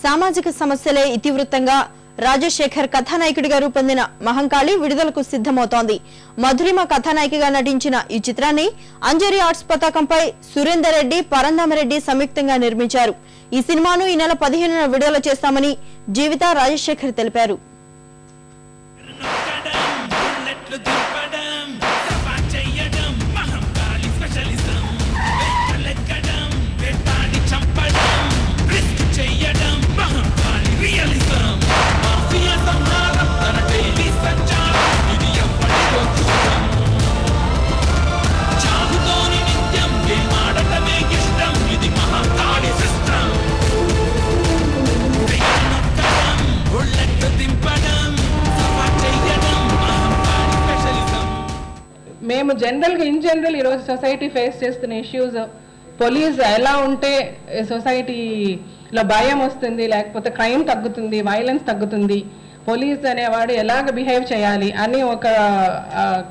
సామాజిక సమస్యలే ఇతివృత్తంగా రాజశేఖర్ కథానాయకుడిగా రూపొందిన మహంకాళి విడుదలకు సిద్ధమవుతోంది. మధురిమ కథానాయికగా నటించిన ఈ చిత్రాన్ని అంజరి ఆర్ట్స్ పతాకంపై సురేందర్ రెడ్డి, పరంధామరెడ్డి సంయుక్తంగా నిర్మించారు. ఈ సినిమాను ఈ నెల 15న విడుదల చేస్తామని జీవిత రాజశేఖర్ తెలిపారు. మేము ఇన్ జనరల్ ఈరోజు సొసైటీ ఫేస్ చేస్తున్న ఇష్యూస్, పోలీస్ ఎలా ఉంటే సొసైటీలో భయం వస్తుంది, లేకపోతే క్రైమ్ తగ్గుతుంది, వైలెన్స్ తగ్గుతుంది, పోలీస్ అనేవాడు ఎలాగ బిహేవ్ చేయాలి అని ఒక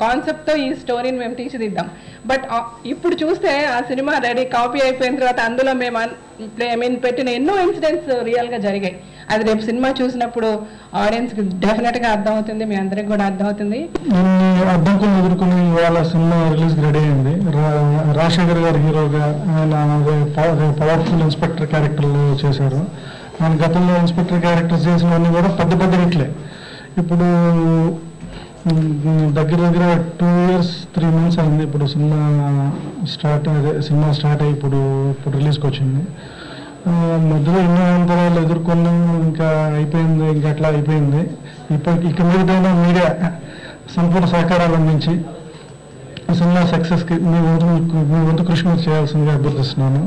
కాన్సెప్ట్తో ఈ స్టోరీని మేము తీర్చిదిద్దాం. బట్ ఇప్పుడు చూస్తే ఆ సినిమా రెడీ కాపీ అయిపోయిన తర్వాత అందులో మేము పెట్టిన ఎన్నో ఇన్సిడెంట్స్ రియల్గా జరిగాయి. అది రేపు సినిమా చూసినప్పుడు ఆడియన్స్కి డెఫినెట్గా అర్థమవుతుంది, మీ అందరికి కూడా అర్థమవుతుంది. అడ్డంకులు ఎదుర్కొని ఇవాళ సినిమా రిలీజ్ రెడీ అయింది. రాజశేఖర్ గారు హీరోగా ఆయన పవర్ఫుల్ ఇన్స్పెక్టర్ క్యారెక్టర్లు చేశారు. ఆయన గతంలో ఇన్స్పెక్టర్ క్యారెక్టర్స్ చేసినవన్నీ కూడా పెద్ద హిట్లే. ఇప్పుడు దగ్గర 2 years 3 months అయింది ఇప్పుడు సినిమా స్టార్ట్ అయ్యి ఇప్పుడు రిలీజ్కి వచ్చింది. మధ్యలో ఎన్నో అంతరాలు ఎదుర్కొన్నాం, ఇంకా అయిపోయింది, ఇంకా అట్లా అయిపోయింది. ఇక మీదైనా మీడియా సంపూర్ణ సహకారాలు అందించి సినిమా సక్సెస్కి మీ వంతు కృషి మీరు చేయాల్సిందిగా అభ్యర్థిస్తున్నాను.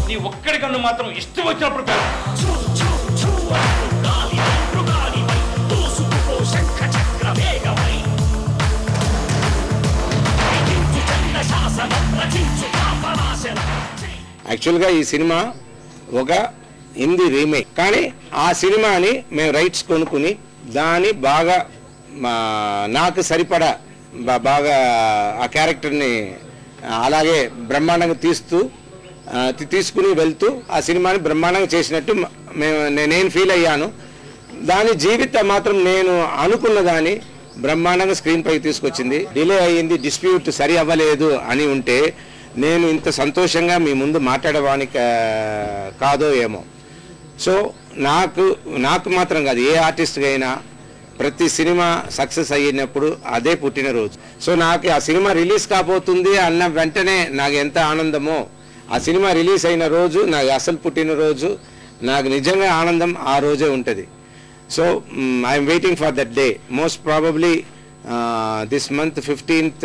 నీ ఒక్కడికన్నా మాత్రం ఇష్టం వచ్చినప్పుడు యాక్చువల్గా ఈ సినిమా ఒక హిందీ రీమేక్, కానీ ఆ సినిమాని మేము రైట్స్ కొనుక్కుని దాన్ని బాగా నాకు సరిపడా బాగా ఆ క్యారెక్టర్ని అలాగే బ్రహ్మాండంగా తీసుకుని వెళ్తూ ఆ సినిమాని బ్రహ్మాండంగా చేసినట్టు నేను ఫీల్ అయ్యాను. దాని జీవిత మాత్రం నేను అనుకున్న దాన్ని బ్రహ్మాండంగా స్క్రీన్ పైకి తీసుకొచ్చింది. డిలే అయ్యింది, డిస్ప్యూట్ సరి అవ్వలేదు అని ఉంటే నేను ఇంత సంతోషంగా మీ ముందు మాట్లాడడానికి కాదో ఏమో. సో నాకు మాత్రం కాదు, ఏ ఆర్టిస్ట్కి అయినా ప్రతి సినిమా సక్సెస్ అయినప్పుడు అదే పుట్టినరోజు. సో నాకు ఆ సినిమా రిలీజ్ కాబోతుంది అన్న వెంటనే నాకు ఎంత ఆనందమో, ఆ సినిమా రిలీజ్ అయిన రోజు నాకు అసలు పుట్టినరోజు, నాకు నిజంగా ఆనందం ఆ రోజే ఉంటుంది. So I'm waiting for that day. Most probably this month 15th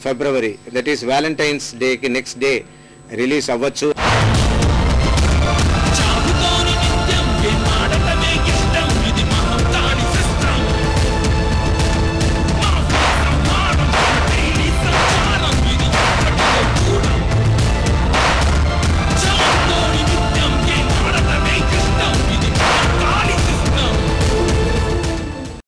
February, that is Valentine's Day ki next day release avvachu